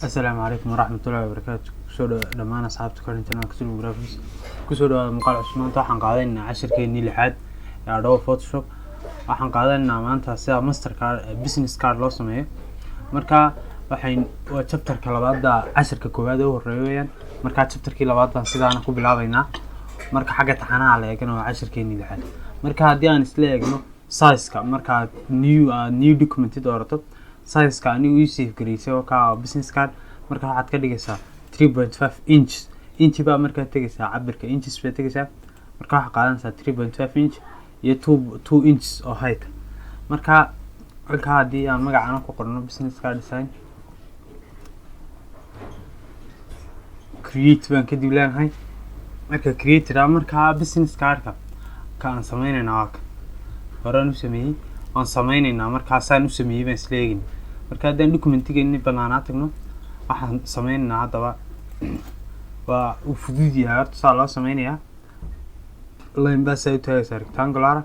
السلام عليكم ورحمة الله وبركاته. كسودو دمان أصحابتي كورنتنا كسولو جرافيكس كسودو مقال عثمان waxaan qaadanaynaa casharkeennii lixaad ee Adobe Photoshop. waxaan qaadanaynaa maanta sida master card business card loo sameeyo. marka waa chapterka labaad casharka koowaad oo horeeyay marka chapterkii labaad baan sidaan ku bilaabaynaa. marka xagga taxanaha la eegno waa casharkeennii lixaad. marka haddii aan isla eegno size-ka marka new document doorato size-ka anigu ii save gareysay oo ka business card marka waxaad ka dhigaysaa 3.5 inch baa marka tagaysaa cabirka inches baa tagaysaa marka waxa qaadanaysaa 3.5 inch iyo 2 inches oo height. marka haddii aan magacana ku qorno business card design create baan kadib leenahay marka create marka business card-ka aan sameeynaa horaan u sameeyay waan sameeynaa marka saan u sameeyay baan isla eegin marka haddaan documentigeennii banaanaa tagno waxaan sameeynaa haddaba waa u fudud yahay horta saa loo sameynayaa line baa saa u taagaysaa rectangular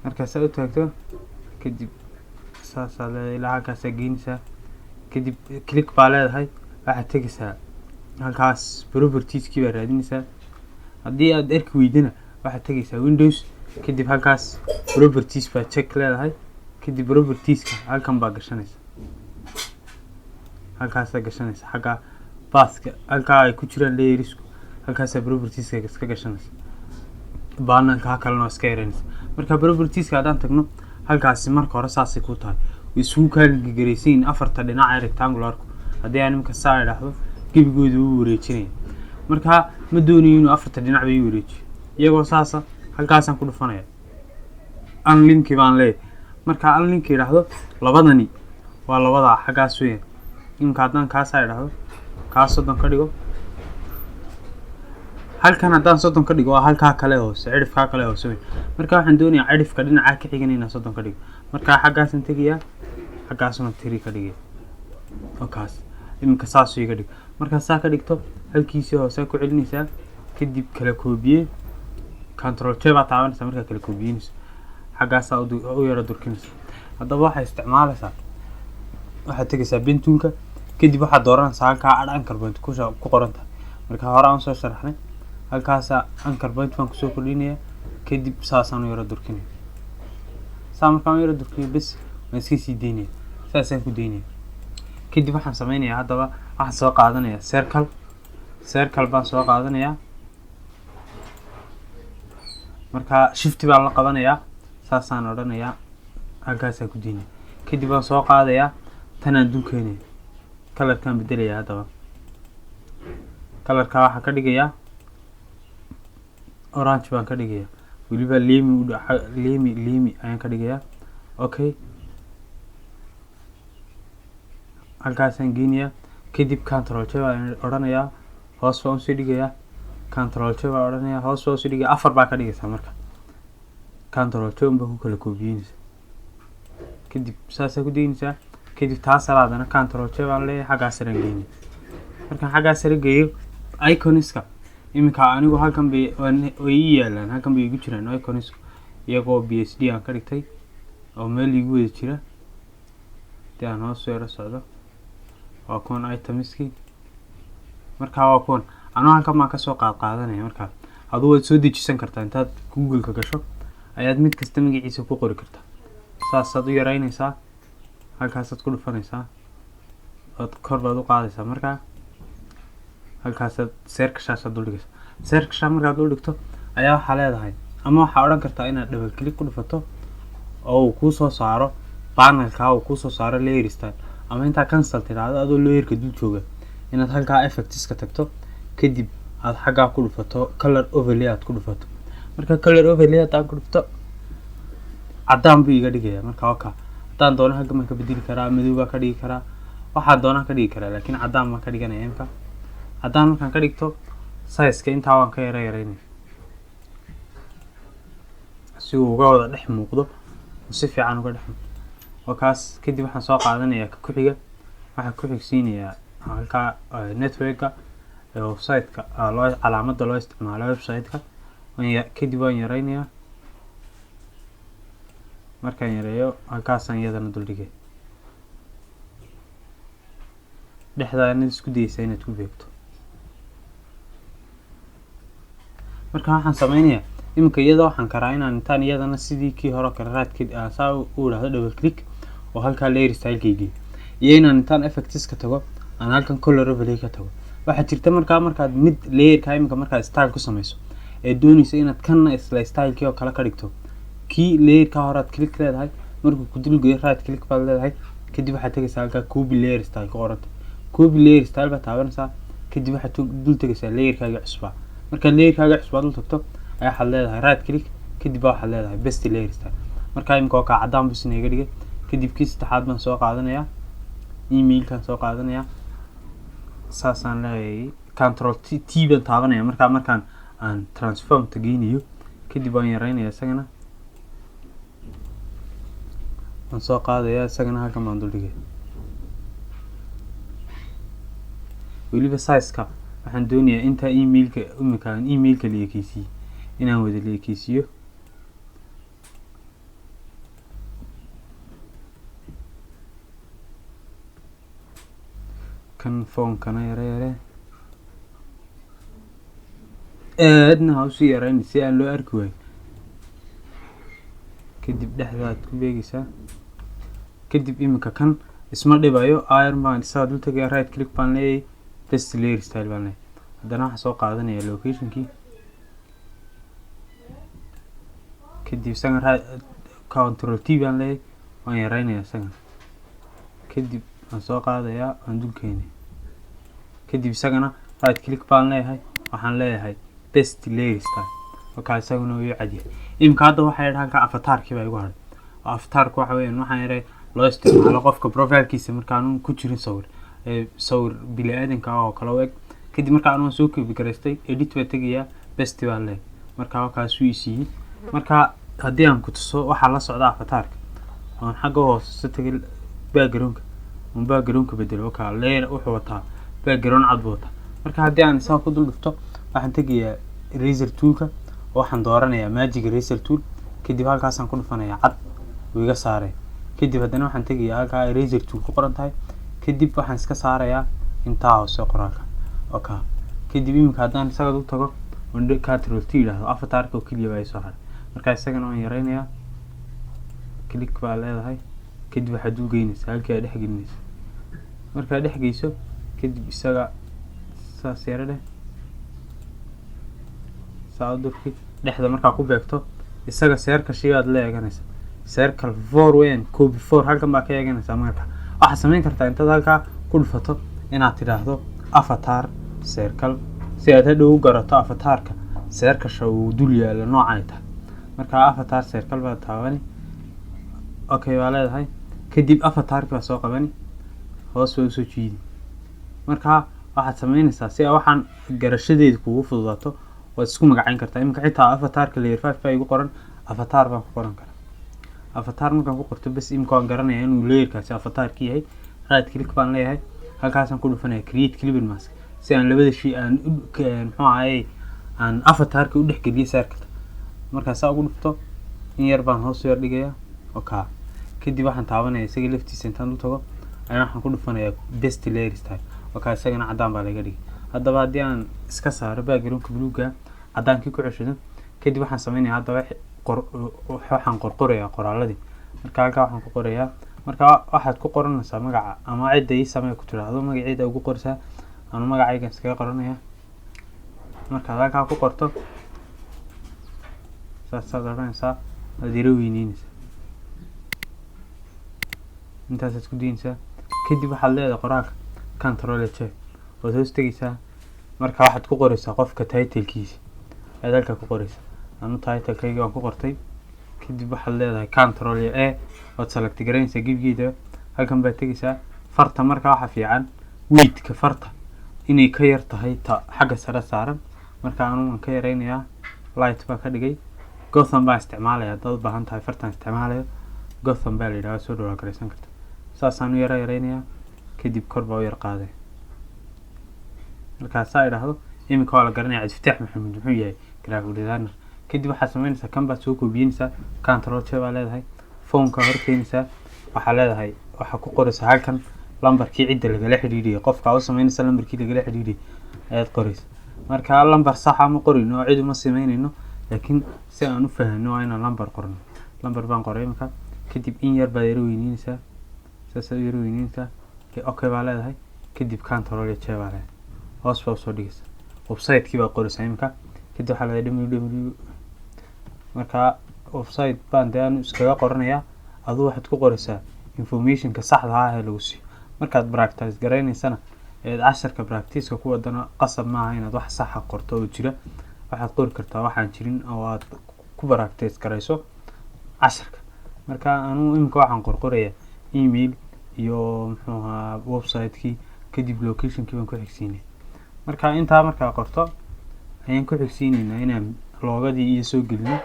marka saa u taagto kadib saasaa leedahay ilaa halkaasaa geynaysaa kadib click baa leedahay waxaad tegaysaa halkaas propertieski baa raadinaysaa haddii aad arki weydana waxaad tegaysaa windows kadib halkaas properties baa check leedahay kadib propertieska halkan baa gashanaysaa halkaas gashanaysaa xagga pathka halka ay ku jiraan layersku halkaas propertieska iska gashanaysaa baananka kalena iska yareynaysaa marka propertieska hadaan tagno halkaas marka hore saasay ku tahay isugu kaalin gareysiin afarta dhinac ee rectangular-ku haddii aan imka saa idhaahdo gebigooda uu wareejinaya marka ma doonayo inuu afarta dhinac bay wareejiyo iyagoo saasa halkaasaan ku dhufanaya unlink baan leeyahay marka unlink idhaahdo labadani waa labada xaggaas weeyaan imka haddaan kaasaa idhaahdo kaas 30 ka dhigo halkan haddaan 30 ka dhigo waa halkaa kale hoose cidhifkaa kale hoose marka waxaan doonayaa cidhifka dhinaca ka xigan inaan 30 ka dhigo marka xaggaasan tegayaa xaggaasuna 3 ka dhigay oo kaas imka saas iga dhig marka saa ka dhigto halkiisii hoose ku celinaysaa kadib kala koobiye control J baa taabanaysaa marka kala koobiyeyso xaggaas u yara durkinaysa haddaba waxay isticmaalaysaa waxaad tegaysaa bentoolka kadib waxaad dooranaysaa halkaa add anchor point ku qoran tahay marka hore aan soo sharaxnay halkaas anchor point baan kusoo kordhinayaa kadib saasaan u yara durkinaya saa markaan u yara durkiyo bas waan iska sii daynaya saasaan ku daynaya kadib waxaan sameynayaa haddaba waxaan soo qaadanayaa circle baan soo qaadanayaa marka shift baan la qabanayaa saasaan odhanayaa halkaasaan ku daynaya kadib waan soo qaadayaa tanaan dulkeenaya kalarkaan bedelayaa haddaba kalarka waxaan ka dhigayaa orange baan ka dhigayaa weliba limi ayaan ka dhigayaa okay halkaasaan geynayaa kadib control J baan odhanayaa hoos baan usii dhigayaa control J baan odhanayaa hoos baan usii dhigayaa afar baa ka dhigaysaa marka control J baan ku kala koobiyeynaysaa kadib saasaa ku daynaysaa kadib taas alaadana control J baan leeyahay xaggaas sare geeyay markaan xaggaas sare geeyo iconiska imika anigu halkan bay way yaalaan halkan bay igu jiraan iconiska iyagoo PSD aan ka dhigtay oo meel igu wada jira taan hoos yara socdo waa kuwan itemiski marka waa kuwan anoo halkan ma ka soo qaadanaya marka adoo waad soo dejisan kartaa intaad Google-ka gasho ayaad mid kasta magaciisa ku qori kartaa saasaad u yaraynaysaa halkaasaad ku dhufanaysaa oo kor baad u qaadaysaa marka halkaasaad search dul dhigaysaa search markaad dul dhigto ayaa waxaa leedahay ama waxaa odhan kartaa inaad double click ku dhufato oo uu kuu soo saaro panelka uu kuu soo saaro layer style ama intaa cancel tiraahdo adoo layerka dul jooga inaad halkaa effects-ka tagto kadib aad xaggaa ku dhufato color overlay aad ku dhufato marka color overlay aad ku dhufto cadaan buu iga dhigayaa marka waa haddaan doono halkan ma ka bedeli karaa madow baa ka dhigi karaa waxaan doonaa ka dhigi karaa laakiin cadaan ma ka dhiganaya imka haddaan markaan ka dhigto size-ka intaa waan ka yareynaya si uu uga wada dhex muuqdo si fiican uga dhex muuqdo oo kaas kadib waxaan soo qaadanayaa ka ku-xiga waxaan ku xigsiinayaa halkaa network-ka website-ka calaamadda loo isticmaalo website-ka kadib waan yareynayaa markaan yareeyo halkaasaan iyadana dul dhigay dhexdaana isku dayaysaa inaad ku beegto. marka waxaan sameynayaa iminka iyada waxaan karaa inaan intaan iyadana sidii kii hore kale raadkii saa u idhaahdo double click oo halkaa layer style-keygii iyo inaan intaan effects ka tago aan halkan color overlay ka tago. waxaa jirta markaad mid layerka iminka markaad style ku samayso ee doonaysa inaad kana isla style-kii oo kale ka dhigto kii layerka horaad click leedahay markuu ku dulgeeyo right click baad leedahay kadib waxaad tagaysaa halkaa copy layer style ku qoranta copy layer style baad taabanaysaa kadib waxaad dul tagaysaa layerkaaga cusbaa. markaad layerkaaga cusbaa dul tagto ayaa waxaad leedahay right click kadib waxaad leedahay best layer style. markaa iminka oo kaa caddaan bus inaga dhigay kadib kii saddexaad baan soo qaadanayaa emailkan soo qaadanayaa saasaan leeyahay control t baan taabanaya markaan aan transform tagaynayo kadib waan yareynayaa isagana waan soo qaadayaa isagana halkan baan dul dhigay. weliba size-ka waxaan doonayaa inta emailka iminka aan emailka la ekeysiiyey inaan wada la ekeysiiyo. kan phone-kana yare aadna ha usii yareyn si aan loo arki waayo. kadib dhexdaad ku beegaysaa kadib iminka kan isma dhibayo iron baan isaa dul tagaya right click baan leeyahay best layer style baan leeyahay. haddana waxaan soo qaadanayaa location-kii kadib isagana control t baan leeyahay waan yareynayaa isagana kadib waan soo qaadayaa waan dul keenay kadib isagana right click baan leeyahay waxaan leeyahay best layer style. markaa isaguna wuu cadyahay. iminka hadda waxaa yidhi halka avatarkii baa igu hadhay. avatarku waxa weeyaan waxaan yidhay loo isticmaalo qofka profile-kiisa markaan ku jirin sawir bili-aadanka oo kale u eg kadib markaan waan soo copy garaystay edit baa tegayaa best baan leeyahay. markaa wakaasuu isiiyey. markaa haddii aan ku tuso waxaa la socda avatarka waan xagga hoose tagay background-ka bedelo wakaa layer wuxuu wataa background cad buu wataa. marka haddii aan isaga ku dul dhigto waxaan tegayaa eraser tool-ka waxaan dooranayaa magic eraser tool kadib halkaasaan ku dhufanayaa cad wuu iga saaray kadib haddana waxaan tegayaa halkaa eraser tool ku qoran tahay kadib waxaan iska saarayaa intaa hoose qoraalka okay. kadib iminka haddaan isaga dul tago control t idhaahdo avatarka oo keliya baa isoo haray. markaa isagana waan yareynayaa click baa leedahay kadib waxaad dul geynaysaa halkii aad dhex gelinaysa. markaad dhex geyso kadib isaga saas yara dheh saa durki dhexda markaa ku beegto isaga circle-shigaad la eeganaysa circle 4 weyn copy 4 halkan baa ka eeganaysaa. marka waxaad samayn kartaa intaad halkaa ku dhufato inaad tidhaahdo avatar circle si aad hadhow u garato avatarka circle-sha uu dul yaalo noocay tahay. markaa avatar circle baad taabani okay baa leedahay kadib avatarki baa soo qabani hoos baa usoo jiidi. markaa waxaad samaynaysaa si waxaan garashadeeda kugu fududaato waad isku magacayn kartaa. iminka xitaa avatarka layer 5 baa igu qoran avatar baan ku qoran karaa. avatar markaan ku qorto bas iminka waan garanayaa inuu layerkaasi avatarki yahay right click baan leeyahay halkaasaan ku dhufanaya create clip mask si aan labada shay aan muxuu ahaayey aan avatarka u dhexgeliyo circle. markaa saa ugu dhufto in yar baan hoos yar dhigayaa okay. kadib waxaan taabanayaa isaga laftiisa intaan u tago ayaan waxaan ku dhufanayaa best layer style okay. isagana caddaan baa laga dhigay. haddaba haddii aan iska saaro background-ka buluuga caddaankii ku ceshado kadib waxaan sameynayaa haddaba waxaan qorqorayaa qoraaladii. marka halkaa waxaan ku qorayaa marka waxaad ku qoranaysaa magaca ama cidda ii samee ku tiraahdo magaceeda ugu qorsaa ama magacayga iskaga qoranayaa. markaad halkaa ku qorto saasaad odhanaysaa waad yara weyneynaysaa intaasaad ku daynaysaa kadib waxaad leedahay qoraalka control J waad hoos tegaysaa. marka waxaad ku qoraysaa qofka title-kiisa ayaad halkaa ku qoraysaa. anu title-kayga waan ku qortay kadib waxaad leedahay control A waad select garaynaysaa gebigeeda halkan baad tegaysaa. farta marka waxa fiican width-ka farta inay ka yar tahay ta xagga sare saaran. marka anu waan ka yareynayaa light baa ka dhigay gotham baan isticmaalayaa dad baahan tahay fartan isticmaalayo gotham baa la yidhaahdaa soo dhawaa garaysan karta. saasaan u yareynayaa kadib kor baa u yar qaaday. markaasaa idhaahdo iminka waa la garanaya cabdifataax maxamed muxuu yahay graphic designer. kadib waxaad samaynaysaa kan baad soo koobiyeynaysaa control J baa leedahay phone-ka hor keenaysaa waxaa leedahay waxaa ku qoraysaa halkan lambarkii cidda lagala xidhiidhiyay qofka u sameynaysa lambarkii lagala xidhiidhiyay ayaad qoraysa marka lambar sax ama qorino cid uma sameynayno laakiin si aan u fahanno waa inaan lambar qorno lambar baan qoray marka kadib in yar baad yara weyniinaysaa saas aad yara weyniinaysaa okay baa leedahay kadib control iyo j baa leedahay hoos baa usoo dhigaysa website-kii baa qoraysaa imika kadib waxaa leedahay www marka website baan dee aan iskaga qoranayaa aduu waxaad ku qoraysaa informationka saxda ah ee lagu siiyo markaad practice garaynaysana casharka practice-ka ku wadana qasab maaha inaad wax sax ah qorto oo jira waxaad qori kartaa waxaan jirin oo aad ku practice garayso casharka marka anuu imika waxaan qorqorayaa email iyo muxuu ahaa website-kii kadib location-kii baan ku xigsiinay marka intaa markaa qorto ayaan ku xigsiinaynaa inaan loogadii iyo soo gelino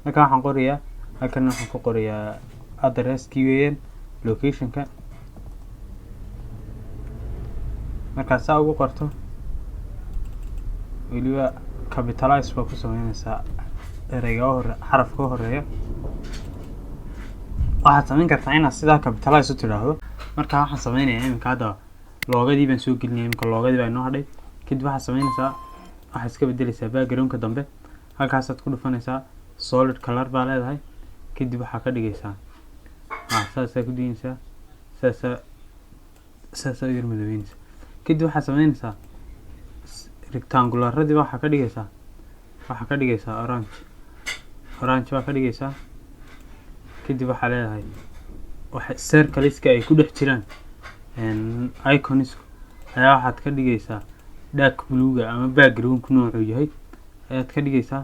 marka waxaan qorayaa halkan waxaan ku qorayaa address-kii weeyaan location-ka marka saa ugu qorto weliba capitalize baa ku sameynaysaa ereyga hore xarafka horeeya waxaad samayn kartaa inaad sidaa capitalize u tidhaahdo marka waxaan sameynayaa iminka hadda loogadii baan soo gelinaya iminka loogadii baa inoo hadhay kadib waxaad sameynaysaa waxaad iska bedelaysaa background-ka dambe halkaasaad ku dhufanaysaa solid color baa leedahay kadib waxaa ka dhigaysaa saasaa ku diinaysaa saasaa yar madoweynaysaa kadib waxaad sameynaysaa rectangular-radii waxaa ka dhigaysaa orange baa ka dhigaysaa kadib waxaa leedahay circle-iska ay ku dhex jiraan icons ayaa waxaad ka dhigaysaa dark blue-ga ama background-ku noocuu yahay ayaad ka dhigaysaa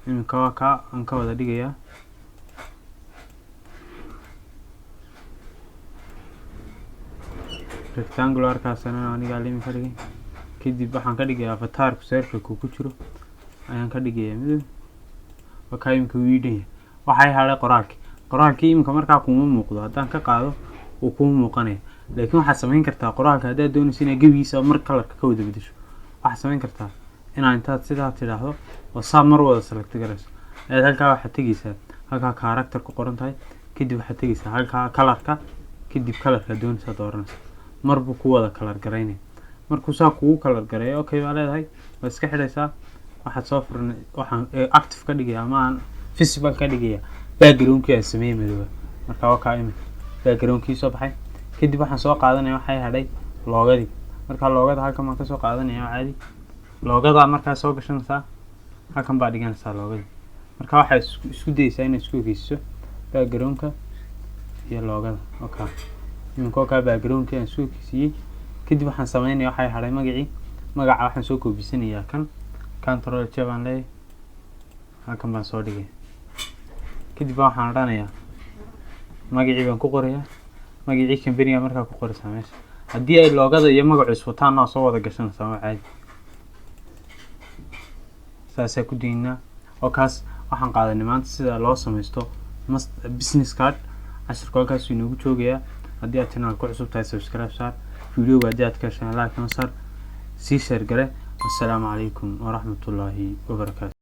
iminka waa kaa aan ka wada dhigayaa rectangular-kaasana anigaa limi ka dhigay kadib waxaan ka dhigayaa avatar-ku circle-ku ku jiro ayaan ka dhigayaa midow waa kaa iminka wiidhan yahay waxay hadhay qoraalkii iminka markaa kuma muuqdo haddaan ka qaado uu kuma muuqanaya laakiin waxaad samayn kartaa qoraalka haddaad doonaysa inaad gebigiisa mar kalarka ka wada bedesho waxaad samayn kartaa inaad intaad sidaa tidhaahdo oo saa mar wada select garayso ayaad halkaa waxaad tegaysaa halkaa character ku qoran tahay kadib waxaad tegaysaa halkaa kalarka kadib kalarka doonaysa dooranaysa marbuu ku wada kalar garaynaya markuu saa kugu kalar gareeyo okay baa leedahay waa iska xidhaysaa waxaad soo furan waxaan active ka dhigaya ama aan visible ka dhigaya background-kii aan sameeyay madooba marka waa kaa imika background-kii soo baxay kadib waxaan soo qaadanaya waxay hadhay loogadii marka loogada halkan baan kasoo qaadanaya caadi loogadaa markaa soo gashanaysaa halkan baa dhiganaysaa loogadii marka waxaad isku dayaysaa inaad isku ogeysiiso background-ka iyo loogada okay iminka oo kaa background-kii aan isku ogeysiiyey kadib waxaan sameynaya waxay hadhay magaca waxaan soo koobisanayaa kan control j baan leeyahay halkan baan soo dhigay kadib waxaan odhanayaa magacii baan ku qorayaa magacii company-ga markaa ku qoraysaa meesha haddii ay loogada iyo magacu iswataan oo soo wada gashanaysaa waa caadi saasaa ku daynaa oo kaas waxaan qaadanay maanta sida loo samaysto business card casharka halkaasuu inoogu joogayaa haddii aad channel ku cusub tahay subscribe saar videoga haddii aad ka heshaan like na saar sii share gare والسلام عليكم ورحمة الله وبركاته.